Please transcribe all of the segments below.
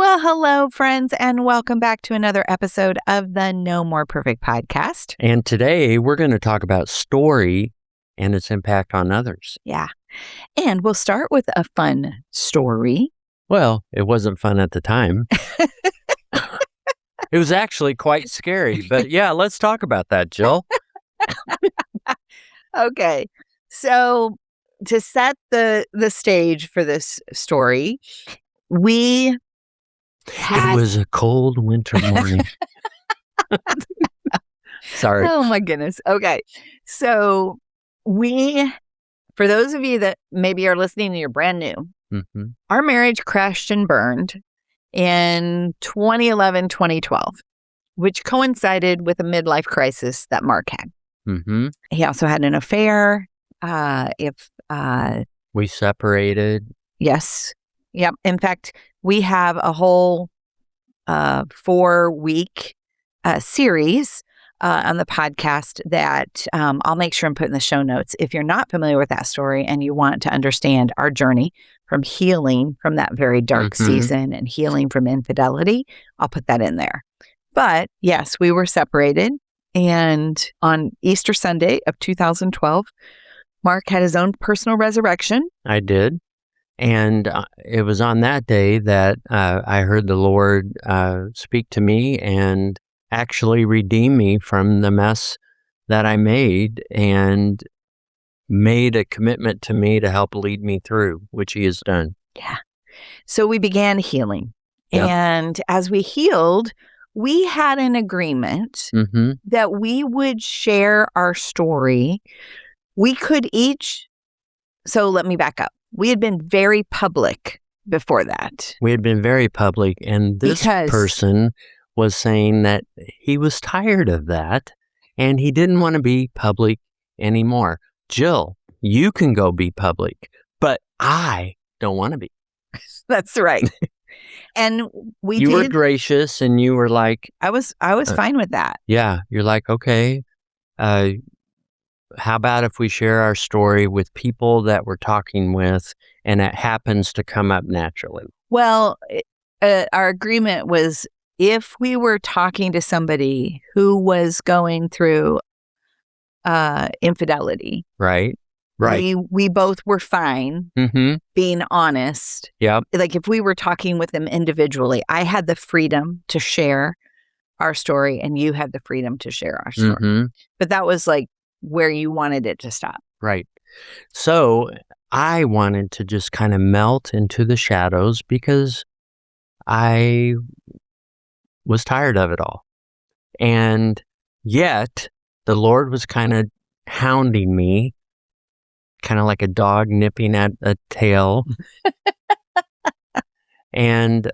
Well, hello, friends, and welcome back to another episode of the No More Perfect podcast. And today we're going to talk about story and its impact on others. Yeah. And we'll start with a fun story. Well, it wasn't fun at the time. It was actually quite scary. But yeah, let's talk about that, Jill. Okay. So to set the stage for this story, it was a cold winter morning. Sorry. Oh my goodness. Okay. So for those of you that maybe are listening and you're brand new, our marriage crashed and burned in 2011, 2012, which coincided with a midlife crisis that Mark had. He also had an affair. We separated. Yes. Yep. In fact, we have a whole 4-week series on the podcast that I'll make sure and put in the show notes. If you're not familiar with that story and you want to understand our journey from healing from that very dark season and healing from infidelity, I'll put that in there. But yes, we were separated. And on Easter Sunday of 2012, Mark had his own personal resurrection. I did. And it was on that day that I heard the Lord speak to me and actually redeem me from the mess that I made and made a commitment to me to help lead me through, which he has done. Yeah. So we began healing. Yep. And as we healed, we had an agreement that we would share our story. We could each, so let me back up. We had been very public before that. We had been very public, and this person was saying that he was tired of that, and he didn't want to be public anymore. Jill, you can go be public, but I don't want to be. That's right. And you were gracious, and you were like, I was fine with that. Yeah, you're like, okay. How about if we share our story with people that we're talking with and it happens to come up naturally? Well, our agreement was if we were talking to somebody who was going through infidelity. Right. We both were fine being honest. Yep. Like if we were talking with them individually, I had the freedom to share our story and you had the freedom to share our story. But that was like where you wanted it to stop. Right. So I wanted to just kind of melt into the shadows because I was tired of it all. And yet the Lord was kind of hounding me, kind of like a dog nipping at a tail. And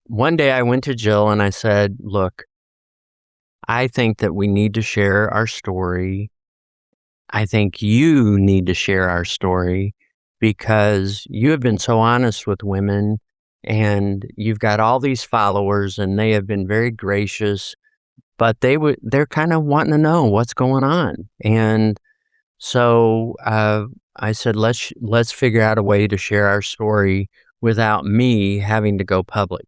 one day I went to Jill and I said, look, I think that we need to share our story. I think you need to share our story because you have been so honest with women and you've got all these followers and they have been very gracious, but they're kind of wanting to know what's going on. And so I said, let's figure out a way to share our story without me having to go public.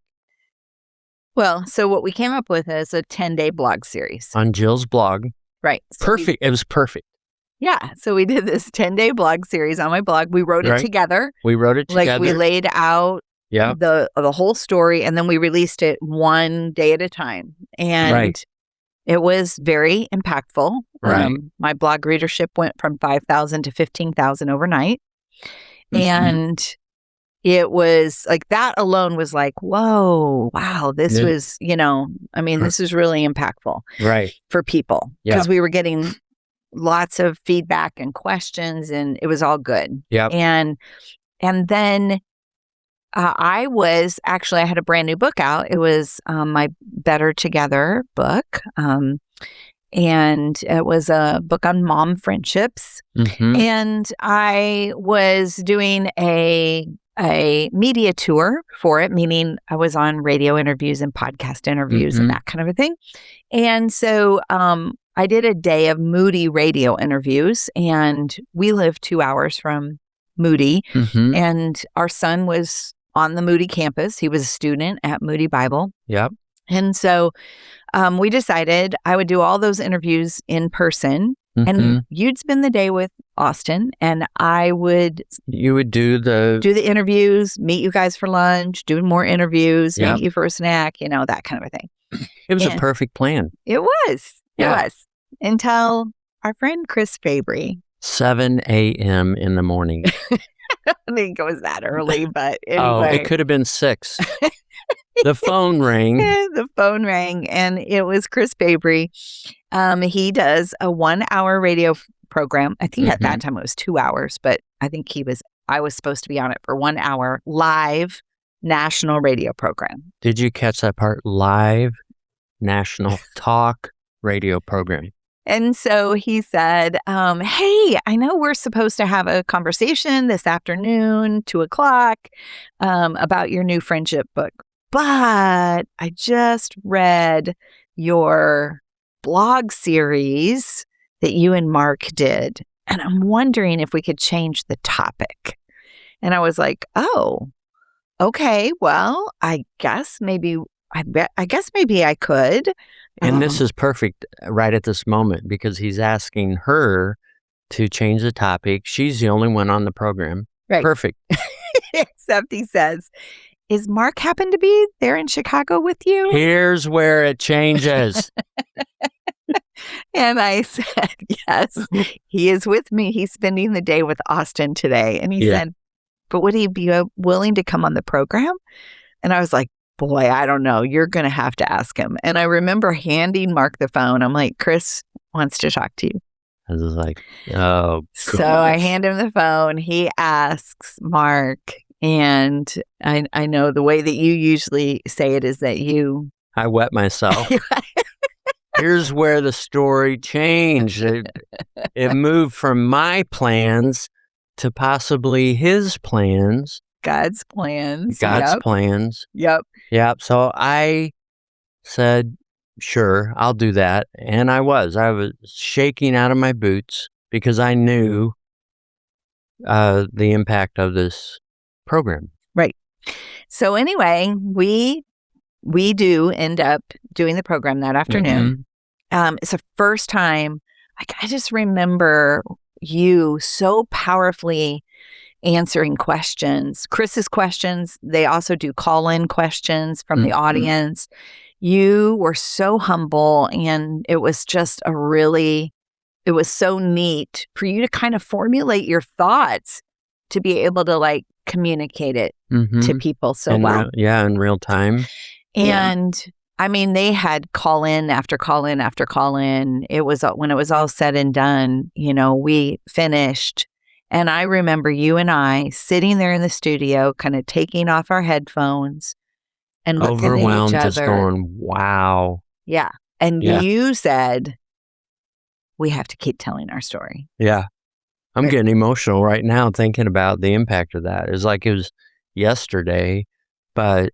Well, so what we came up with is a 10-day blog series. On Jill's blog. Right. So perfect. It was perfect. Yeah. So we did this 10-day blog series on my blog. We wrote it together. We wrote it together. Like we laid out the whole story and then we released it one day at a time. And it was very impactful. Right. My blog readership went from 5,000 to 15,000 overnight. And it was like that alone was like, whoa, wow, this was, this is really impactful for people because we were getting lots of feedback and questions and it was all good. And then I had a brand new book out. It was my Better Together book. And it was a book on mom friendships. And I was doing a media tour for it, meaning I was on radio interviews and podcast interviews and that kind of a thing. And so I did a day of Moody radio interviews, and we live 2 hours from Moody, and our son was on the Moody campus. He was a student at Moody Bible. Yep. And so we decided I would do all those interviews in person, and you'd spend the day with Austin, and I would... You would do the interviews, meet you guys for lunch, do more interviews, Yep. meet you for a snack, that kind of a thing. It was a perfect plan. It was. Yeah. It was. Until our friend Chris Fabry. 7 a.m. in the morning. I don't think it was that early, but anyway. Oh, it could have been 6. The phone rang. The phone rang, and it was Chris Fabry. He does a 1-hour radio program. I think at that time it was 2 hours, but I think I was supposed to be on it for 1 hour, live national radio program. Did you catch that part? Live national talk radio program. And so he said, hey, I know we're supposed to have a conversation this afternoon, 2:00, about your new friendship book. But I just read your blog series that you and Mark did, and I'm wondering if we could change the topic. And I was like, oh, okay, well, I guess maybe I could. And this is perfect right at this moment because he's asking her to change the topic. She's the only one on the program. Right. Perfect. Except he says, is Mark happen to be there in Chicago with you? Here's where it changes. And I said, yes, he is with me. He's spending the day with Austin today. And he said, but would he be willing to come on the program? And I was like, boy, I don't know. You're going to have to ask him. And I remember handing Mark the phone. I'm like, Chris wants to talk to you. I was like, oh, so I hand him the phone. He asks Mark. And I know the way that you usually say it is that I wet myself. Here's where the story changed. It moved from my plans to possibly his plans. God's plans. God's plans. Yep. Yep. So I said, sure, I'll do that. And I was shaking out of my boots because I knew the impact of this program. Right. So anyway, we do end up doing the program that afternoon. It's the first time, I just remember you so powerfully answering questions. Chris's questions, they also do call-in questions from the audience. You were so humble, and it was just it was so neat for you to kind of formulate your thoughts to be able to communicate it to people so well. In real time. And I mean, they had call in after call in after call in. It was when it was all said and done, we finished. And I remember you and I sitting there in the studio, kind of taking off our headphones and looking overwhelmed, at each other. Just going, wow. Yeah. And you said, we have to keep telling our story. Yeah. I'm getting emotional right now thinking about the impact of that. It's like it was yesterday, but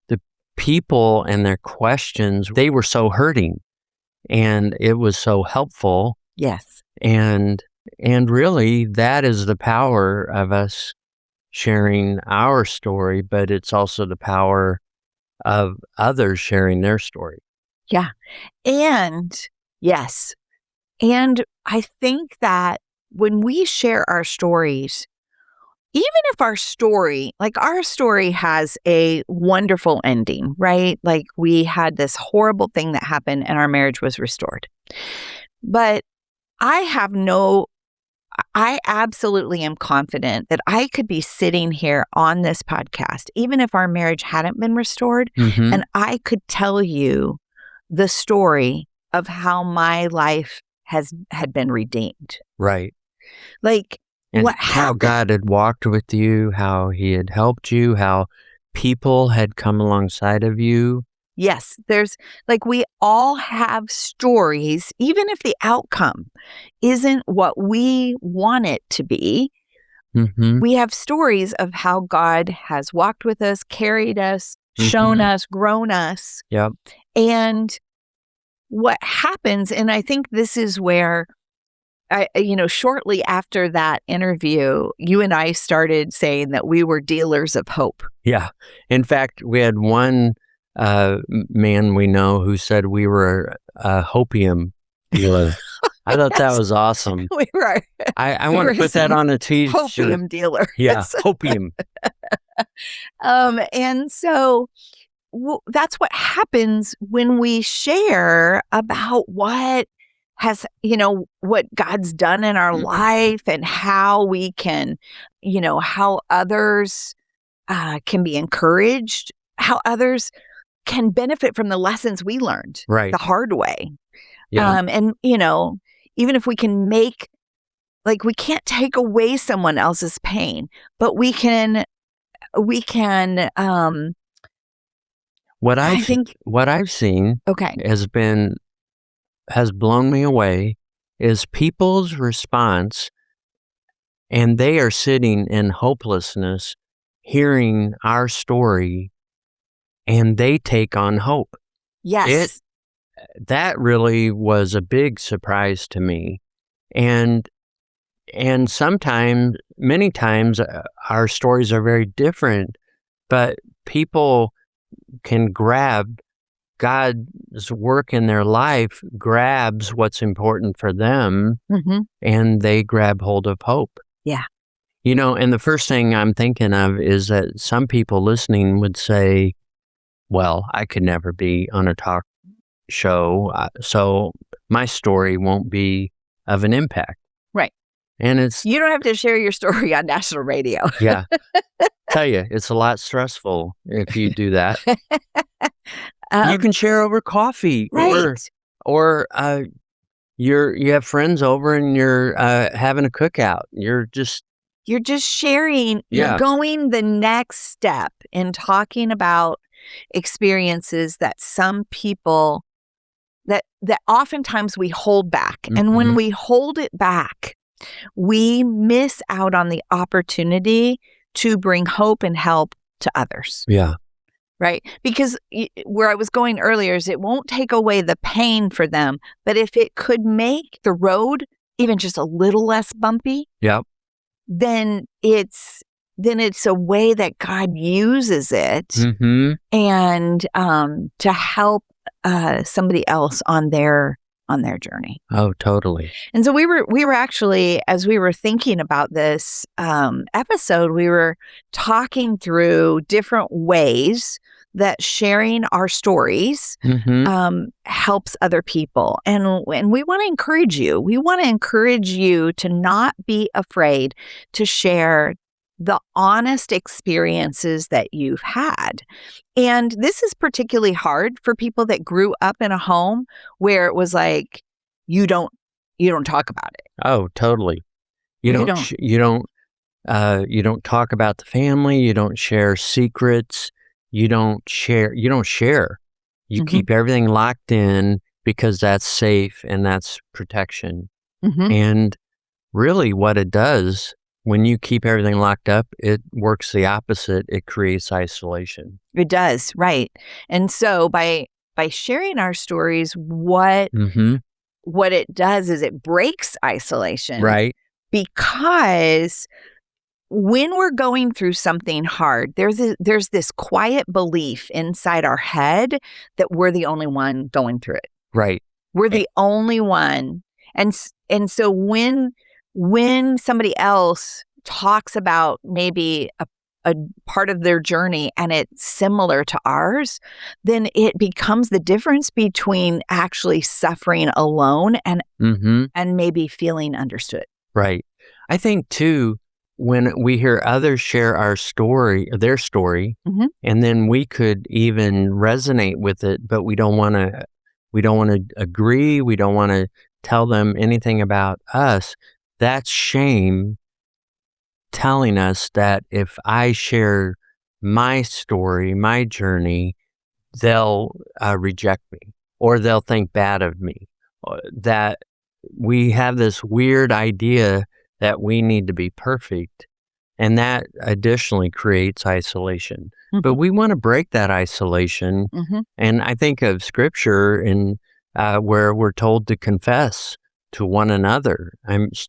the people and their questions, they were so hurting, and it was so helpful. Yes. And really, that is the power of us sharing our story, but it's also the power of others sharing their story. Yeah. And yes. And I think that when we share our stories, even if our story has a wonderful ending, right? Like we had this horrible thing that happened and our marriage was restored. But I absolutely am confident that I could be sitting here on this podcast, even if our marriage hadn't been restored, and I could tell you the story of how my life had been redeemed. Right. And how God had walked with you, how he had helped you, how people had come alongside of you. Yes, we all have stories, even if the outcome isn't what we want it to be. We have stories of how God has walked with us, carried us, shown us, grown us. Yep. And what happens, and I think this is where shortly after that interview, you and I started saying that we were dealers of hope. Yeah. In fact, we had one man we know who said we were a hopium dealer. I thought that was awesome. We were. I want to put that on a t-shirt. Hopium dealer. Yeah, hopium. And so that's what happens when we share about what God's done in our life and how we can, how others can be encouraged, how others can benefit from the lessons we learned the hard way. Yeah. And, even if we can we can't take away someone else's pain, but we can, what I've seen has blown me away is people's response, and they are sitting in hopelessness, hearing our story, and they take on hope. Yes. That really was a big surprise to me. And sometimes, many times, our stories are very different, but people can grab God's work in their life, grabs what's important for them, and they grab hold of hope. Yeah. And the first thing I'm thinking of is that some people listening would say, well, I could never be on a talk show, so my story won't be of an impact. Right. And you don't have to share your story on national radio. Yeah. Tell you, it's a lot stressful if you do that. You can share over coffee, or you have friends over and you're having a cookout. You're just sharing. Yeah. You're going the next step in talking about experiences that some people that oftentimes we hold back, and when we hold it back, we miss out on the opportunity to bring hope and help to others. Yeah. Right? Because where I was going earlier is it won't take away the pain for them, but if it could make the road even just a little less bumpy, then it's a way that God uses it and to help somebody else on their journey. Oh, totally. And so we were actually, as we were thinking about this episode, we were talking through different ways that sharing our stories helps other people. And we want to encourage you. We want to encourage you to not be afraid to share the honest experiences that you've had. And this is particularly hard for people that grew up in a home where it was like, you don't talk about it. Oh, totally. You don't talk about the family. You don't share secrets. You don't share. You keep everything locked in because that's safe and that's protection. And really what it does, when you keep everything locked up, it works the opposite. It creates isolation. It does, right. And so by sharing our stories, what it does is it breaks isolation. Right. Because when we're going through something hard, there's this quiet belief inside our head that we're the only one going through it. Right. We're the only one. And so when somebody else talks about maybe a part of their journey and it's similar to ours, then it becomes the difference between actually suffering alone and maybe feeling understood. Right. I think too, when we hear others share their story, and then we could even resonate with it, but we don't want to agree. We don't want to tell them anything about us. That's shame telling us that if I share my story, my journey, they'll reject me or they'll think bad of me. That we have this weird idea that we need to be perfect, and that additionally creates isolation. But we want to break that isolation, and I think of Scripture where we're told to confess to one another,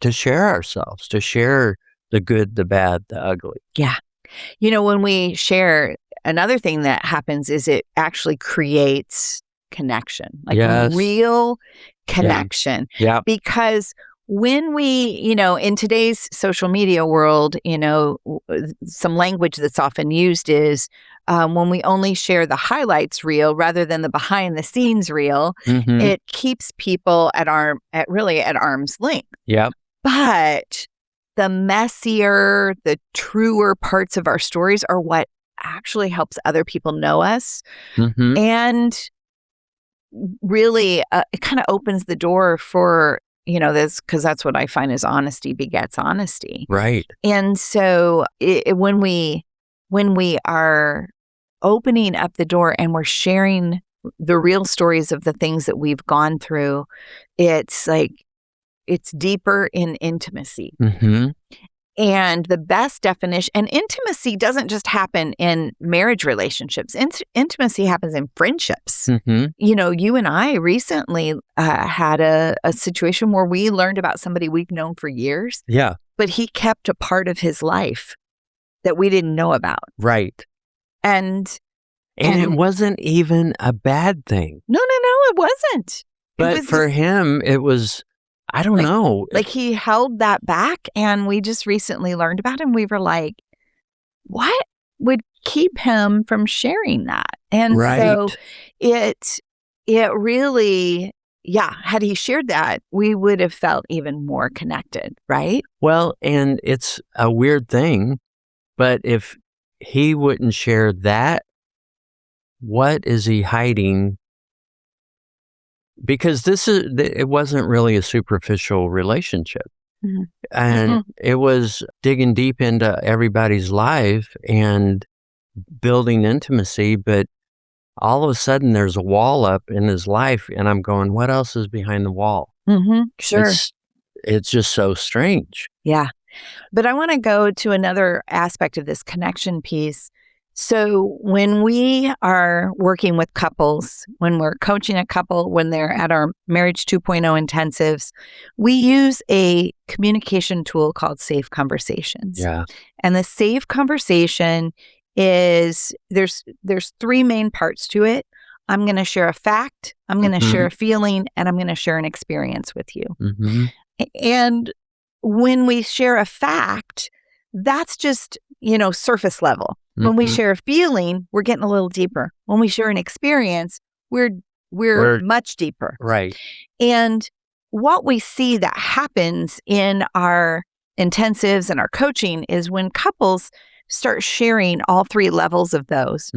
to share ourselves, to share the good, the bad, the ugly. Yeah. When we share, another thing that happens is it actually creates connection, like Yes. real connection. Yeah. Because when we, in today's social media world, some language that's often used is when we only share the highlights reel rather than the behind the scenes reel, it keeps people at arm's length. Yep. But the messier, the truer parts of our stories are what actually helps other people know us. And really, it kind of opens the door for, this, because that's what I find is honesty begets honesty. Right. And so when we are opening up the door and we're sharing the real stories of the things that we've gone through, it's like, it's deeper in intimacy. And the best definition, and intimacy doesn't just happen in marriage relationships. Intimacy happens in friendships. You and I recently had a situation where we learned about somebody we've known for years. Yeah. But he kept a part of his life that we didn't know about. Right. And it wasn't even a bad thing. No, it wasn't. But for him, it was, I don't know. Like he held that back, and we just recently learned about him. We were like, what would keep him from sharing that? And so it really, had he shared that, we would have felt even more connected, right? Well, and it's a weird thing, but if he wouldn't share that, what is he hiding? Because it wasn't really a superficial relationship. And it was digging deep into everybody's life and building intimacy. But all of a sudden, there's a wall up in his life, and I'm going, what else is behind the wall? Sure. It's just so strange. Yeah. But I want to go to another aspect of this connection piece. So when we are working with couples, when we're coaching a couple, when they're at our Marriage 2.0 intensives, we use a communication tool called Safe Conversations. Yeah. And the Safe Conversation is, there's three main parts to it. I'm going to share a fact, I'm going to share a feeling, and I'm going to share an experience with you. And when we share a fact, that's just, surface level. When we share a feeling, we're getting a little deeper. When we share an experience, we're much deeper. Right. And what we see that happens in our intensives and our coaching is when couples start sharing all three levels of those,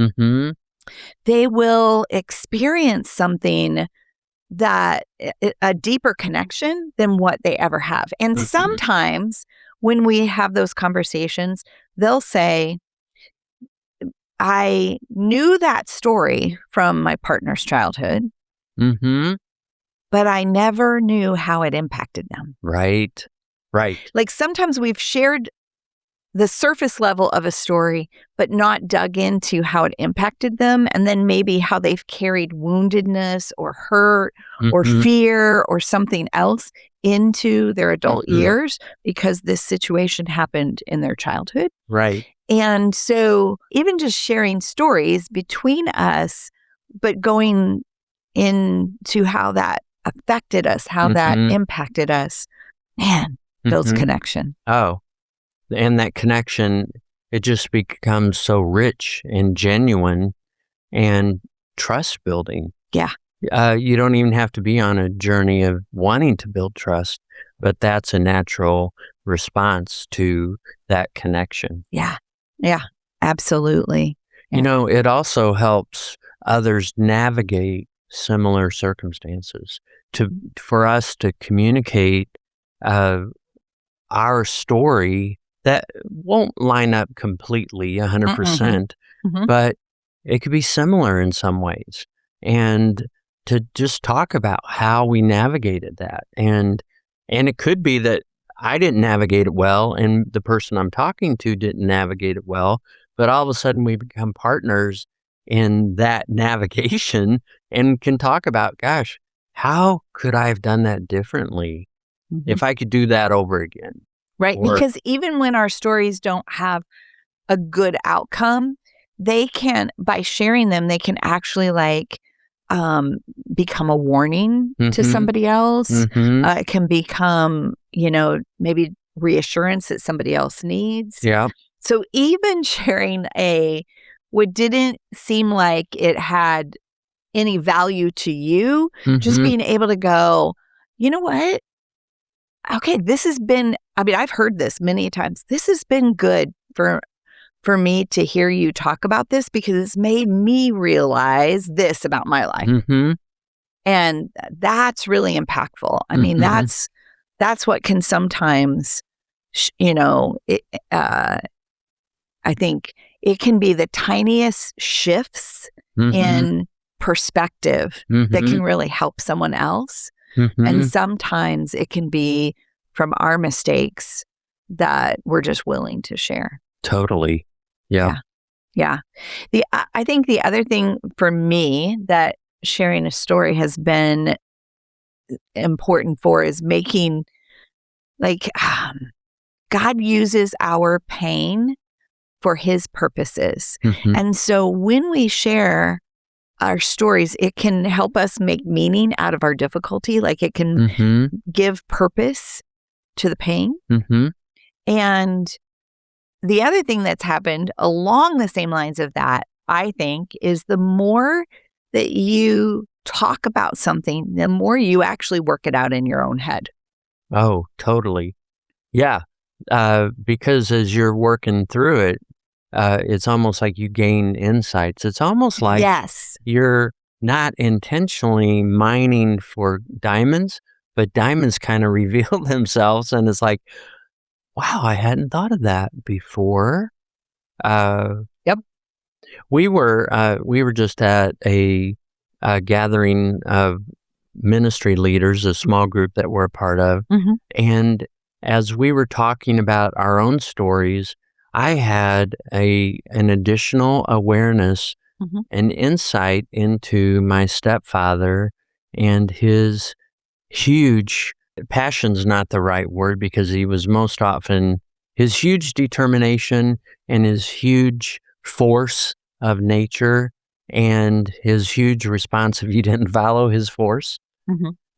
they will experience something that a deeper connection than what they ever have. And sometimes when we have those conversations, they'll say, I knew that story from my partner's childhood, but I never knew how it impacted them. Right. Like sometimes we've shared the surface level of a story, but not dug into how it impacted them, and then maybe how they've carried woundedness or hurt or fear or something else into their adult years because this situation happened in their childhood. Right. And so even just sharing stories between us, but going into how that affected us, how that impacted us, man, builds connection. Oh, and that connection, it just becomes so rich and genuine and trust building. Yeah. You don't even have to be on a journey of wanting to build trust, but that's a natural response to that connection. Yeah. Yeah, absolutely. Yeah. It also helps others navigate similar circumstances. For us to communicate our story that won't line up completely 100%, but it could be similar in some ways. And to just talk about how we navigated that. And it could be that I didn't navigate it well and the person I'm talking to didn't navigate it well, but all of a sudden we become partners in that navigation and can talk about, gosh, how could I have done that differently? if I could do that over again. Right. Or- Because even when our stories don't have a good outcome, they can, by sharing them, they can actually become a warning to somebody else. It can become, maybe reassurance that somebody else needs. Yeah. So even sharing what didn't seem like it had any value to you, just being able to go, you know what? Okay, this has been, I've heard this many times. This has been good for me to hear you talk about this because it's made me realize this about my life. And that's really impactful. I mean, that's what can sometimes, I think it can be the tiniest shifts in perspective that can really help someone else. And sometimes it can be from our mistakes that we're just willing to share. Totally. Yeah. I think the other thing for me that sharing a story has been important for is making, God uses our pain for his purposes. And so when we share our stories, it can help us make meaning out of our difficulty. It can give purpose to the pain. And the other thing that's happened along the same lines of that, I think, is the more that you talk about something, the more you actually work it out in your own head. Oh, totally. Yeah. Because as you're working through it, it's almost like you gain insights. It's almost like you're not intentionally mining for diamonds, but diamonds kind of reveal themselves. And it's like, wow, I hadn't thought of that before. Yep. We were just at a gathering of ministry leaders, a small group that we're a part of. And as we were talking about our own stories, I had an additional awareness and insight into my stepfather and his huge, passion's not the right word because he was most often, his huge determination and his huge force of nature and his huge response if you didn't follow his force.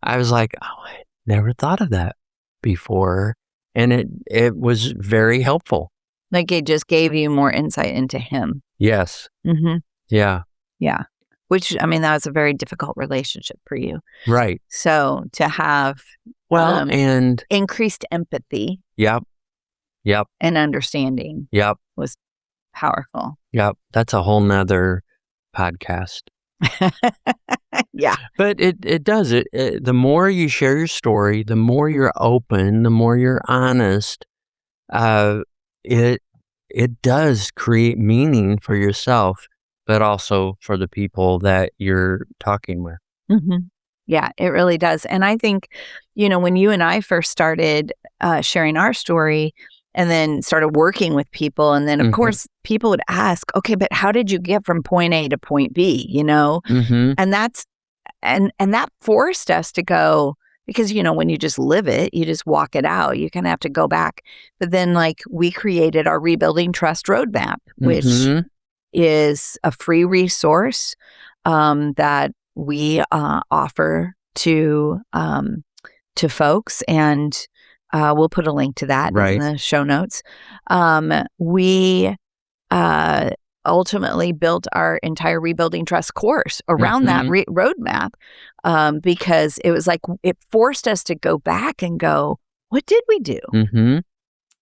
I was like, oh, I never thought of that before. And it was very helpful. It just gave you more insight into him. Yes. Yeah. Which, that was a very difficult relationship for you. Right. So to have and increased empathy. Yep. And understanding. Yep. Was powerful. Yep. That's a whole nother podcast. Yeah. But it does it. The more you share your story, the more you're open, the more you're honest, it does create meaning for yourself, but also for the people that you're talking with. Yeah, it really does. And I think, when you and I first started sharing our story and then started working with people, and then of course people would ask, okay, but how did you get from point A to point B, And that's, and that forced us to go, because, when you just live it, you just walk it out, you kind of have to go back. But then we created our Rebuilding Trust Roadmap, which is a free resource that we offer to folks, and we'll put a link to that in the show notes. We ultimately built our entire Rebuilding Trust course around that roadmap because it was it forced us to go back and go, what did we do?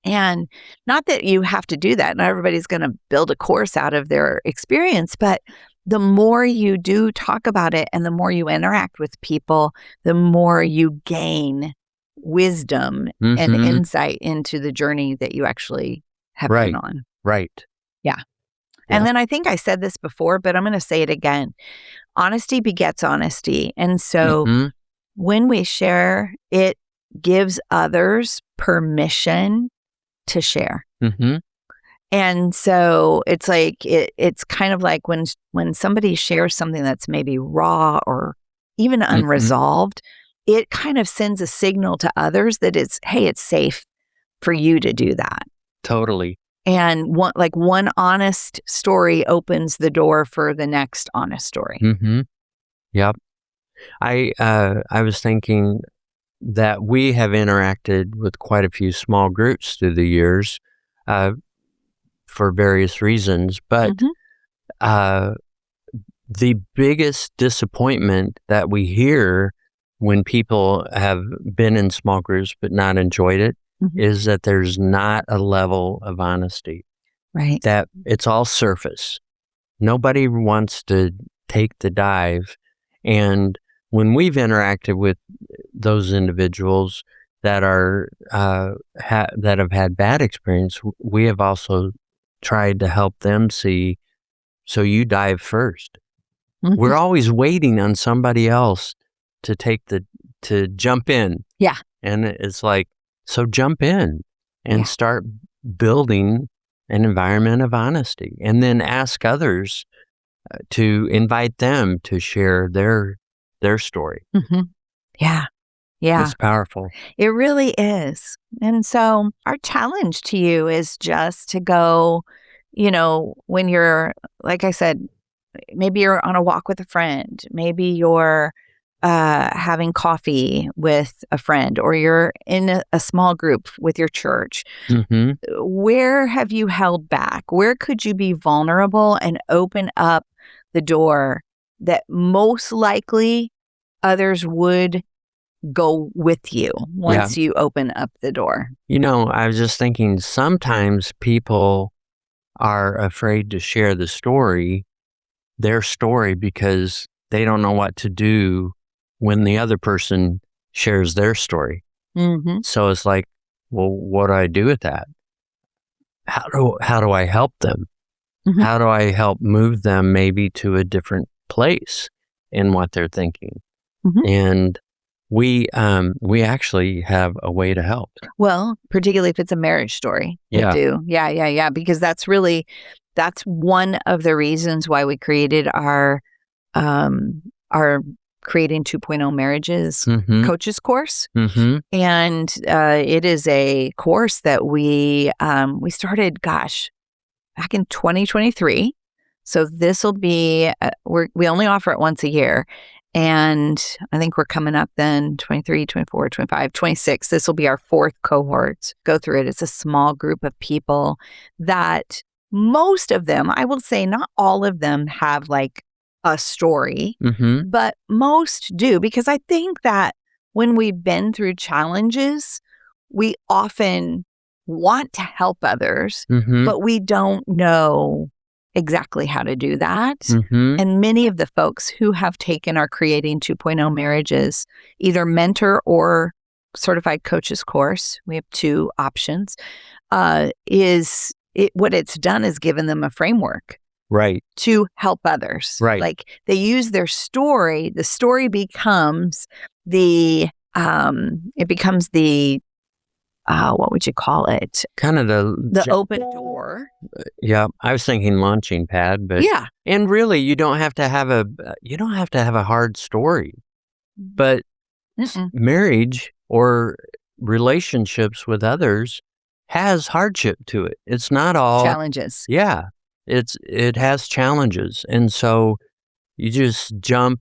And not that you have to do that. Not everybody's going to build a course out of their experience, but the more you do talk about it and the more you interact with people, the more you gain wisdom and insight into the journey that you actually have been on. Right. Yeah. And then I think I said this before, but I'm going to say it again. Honesty begets honesty. And so when we share, it gives others permission to share. And so it's it's kind of like when somebody shares something that's maybe raw or even unresolved, it kind of sends a signal to others that hey, it's safe for you to do that. Totally. And one honest story opens the door for the next honest story. Mm-hmm. Yep. I was thinking that we have interacted with quite a few small groups through the years for various reasons, but the biggest disappointment that we hear when people have been in small groups but not enjoyed it is that there's not a level of honesty. Right. That it's all surface. Nobody wants to take the dive. And when we've interacted with those individuals that are that have had bad experience, we have also tried to help them see. So you dive first. We're always waiting on somebody else to jump in. Yeah. And it's like, so jump in and start building an environment of honesty, and then ask others to invite them to share their story. Yeah. Yeah. It's powerful. It really is. And so our challenge to you is just to go, when you're, like I said, maybe you're on a walk with a friend, maybe you're having coffee with a friend, or you're in a small group with your church. Where have you held back? Where could you be vulnerable and open up the door that most likely others would go with you once you open up the door? I was just thinking, sometimes people are afraid to share their story, because they don't know what to do when the other person shares their story. So it's like, well, what do I do with that? How do I help them? How do I help move them maybe to a different place in what they're thinking? And we actually have a way to help. Well, particularly if it's a marriage story. Yeah. Because that's one of the reasons why we created our Creating 2.0 Marriages coaches course. And it is a course that we started, back in 2023. So this will be, we only offer it once a year. And I think we're coming up then 23, 24, 25, 26. This will be our fourth cohort. Go through it. It's a small group of people that most of them, I will say not all of them, have like a story, but most do, because I think that when we've been through challenges, we often want to help others, but we don't know exactly how to do that. And many of the folks who have taken our Creating 2.0 Marriages, either mentor or certified coaches course, we have two options, what it's done is given them a framework. Right. To help others. Right. Like they use their story. The story becomes the, what would you call it? Kind of the open door. Yeah. I was thinking launching pad, but yeah. And really, you don't have to have a hard story, but marriage or relationships with others has hardship to it. It's not all challenges. Yeah. It has challenges. And so you just jump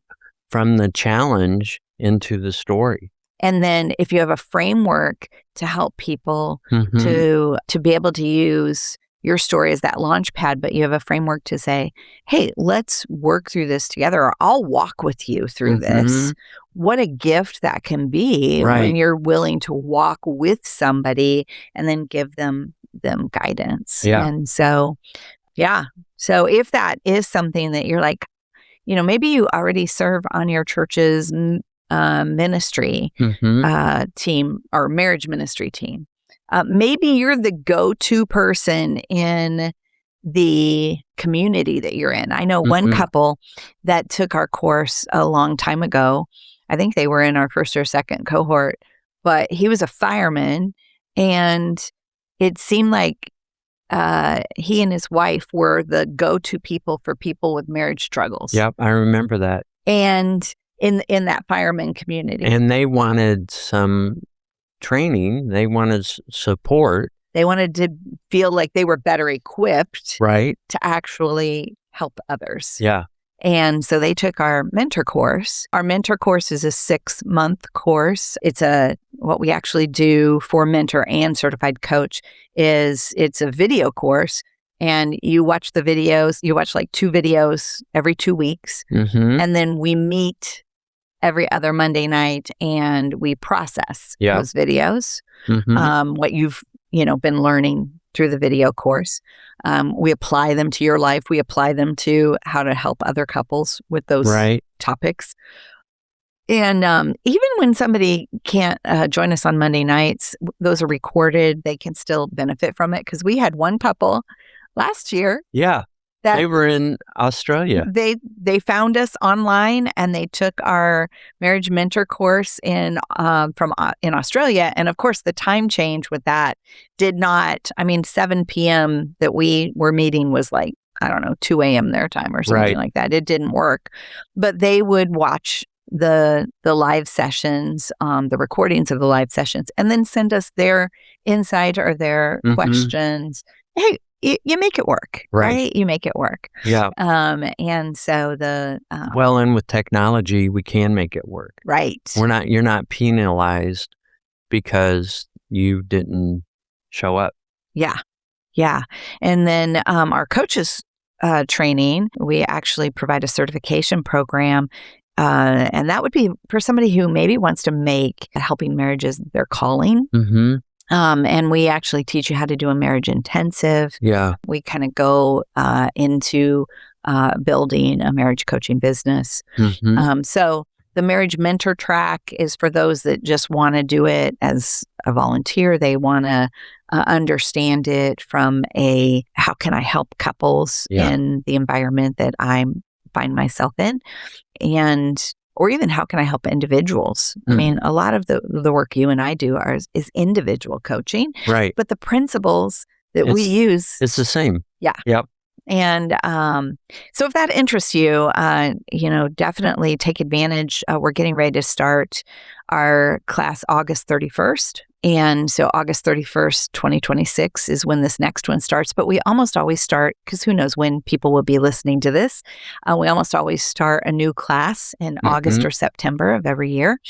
from the challenge into the story. And then if you have a framework to help people to be able to use your story as that launch pad, but you have a framework to say, hey, let's work through this together, or I'll walk with you through this. What a gift that can be when you're willing to walk with somebody and then give them guidance. Yeah. And so, so if that is something that you're like, maybe you already serve on your church's ministry team or marriage ministry team. Maybe you're the go-to person in the community that you're in. I know one couple that took our course a long time ago. I think they were in our first or second cohort, but he was a fireman, and it seemed like he and his wife were the go-to people for people with marriage struggles. Yep, I remember that. And in that fireman community. And they wanted some training. They wanted support. They wanted to feel like they were better equipped Right. to actually help others. Yeah. And so they took our mentor course. Our mentor course is a 6-month course. It's what we actually do for mentor and certified coach is it's a video course, and you watch the videos. You watch like 2 videos every 2 weeks. Mm-hmm. And then we meet every other Monday night and we process those videos, what you've been learning through the video course. We apply them to your life. We apply them to how to help other couples with those topics. And even when somebody can't join us on Monday nights, those are recorded. They can still benefit from it, because we had one couple last year. Yeah. They were in Australia. They found us online and they took our marriage mentor course in Australia. And of course, the time change with that did not. 7 p.m. that we were meeting was like, I don't know, 2 a.m. their time or something like that. It didn't work. But they would watch the live sessions, the recordings of the live sessions, and then send us their insight or their questions. Hey, you make it work, right? You make it work. Yeah. And so and with technology, we can make it work. Right. You're not penalized because you didn't show up. Yeah. Yeah. And then our coaches training, we actually provide a certification program. And that would be for somebody who maybe wants to make helping marriages their calling. Mm-hmm. And we actually teach you how to do a marriage intensive. Yeah. We kind of go into building a marriage coaching business. Mm-hmm. So the marriage mentor track is for those that just want to do it as a volunteer. They want to understand it from how can I help couples in the environment that I find myself in, or even how can I help individuals? I mean, a lot of the work you and I do is individual coaching. Right. But the principles that we use. It's the same. Yeah. Yep. And so if that interests you, definitely take advantage. We're getting ready to start our class August 31st. And so August 31st, 2026 is when this next one starts. But we almost always start, because who knows when people will be listening to this, we almost always start a new class in August or September of every year.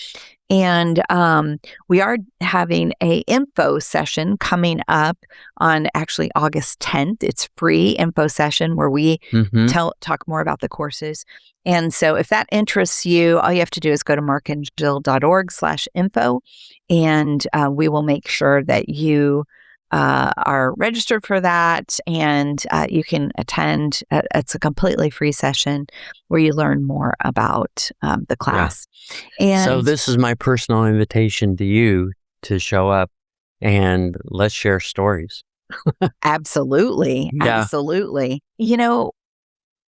And we are having a info session coming up on actually August 10th. It's free info session where we talk more about the courses. And so if that interests you, all you have to do is go to markandjill.org/info, and we will make sure that you are registered for that, and you can attend. It's a completely free session where you learn more about the class. Yeah. And so this is my personal invitation to you to show up and let's share stories. Absolutely. Yeah. Absolutely.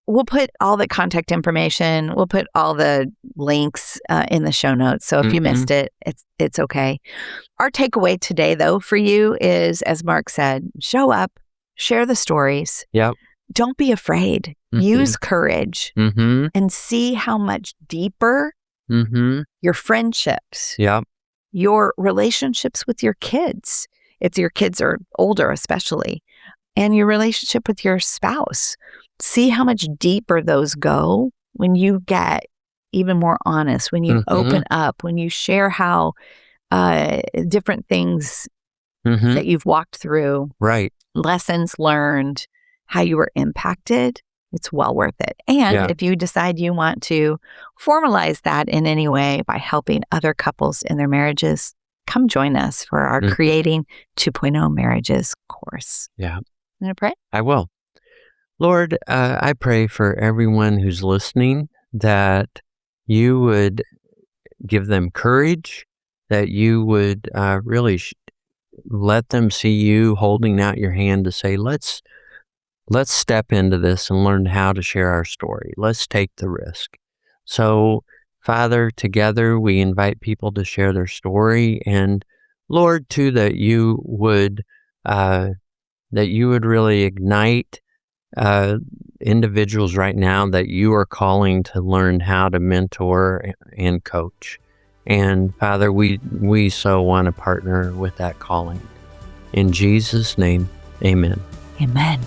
We'll put all the contact information. We'll put all the links in the show notes. So if you missed it, it's okay. Our takeaway today, though, for you is, as Mark said, show up, share the stories. Yep. Don't be afraid. Use courage and see how much deeper your friendships, your relationships with your kids, if your kids are older especially, and your relationship with your spouse. See how much deeper those go when you get even more honest, when you open up, when you share how different things that you've walked through, lessons learned, how you were impacted. It's well worth it. And if you decide you want to formalize that in any way by helping other couples in their marriages, come join us for our Creating 2.0 Marriages course. Yeah. You want to pray? I will. Lord, I pray for everyone who's listening that you would give them courage, that you would really let them see you holding out your hand to say, let's step into this and learn how to share our story. Let's take the risk. So, Father, together we invite people to share their story, and Lord, too, that you would really ignite individuals right now that you are calling to learn how to mentor and coach. And Father, we so want to partner with that calling. In Jesus' name, amen. Amen.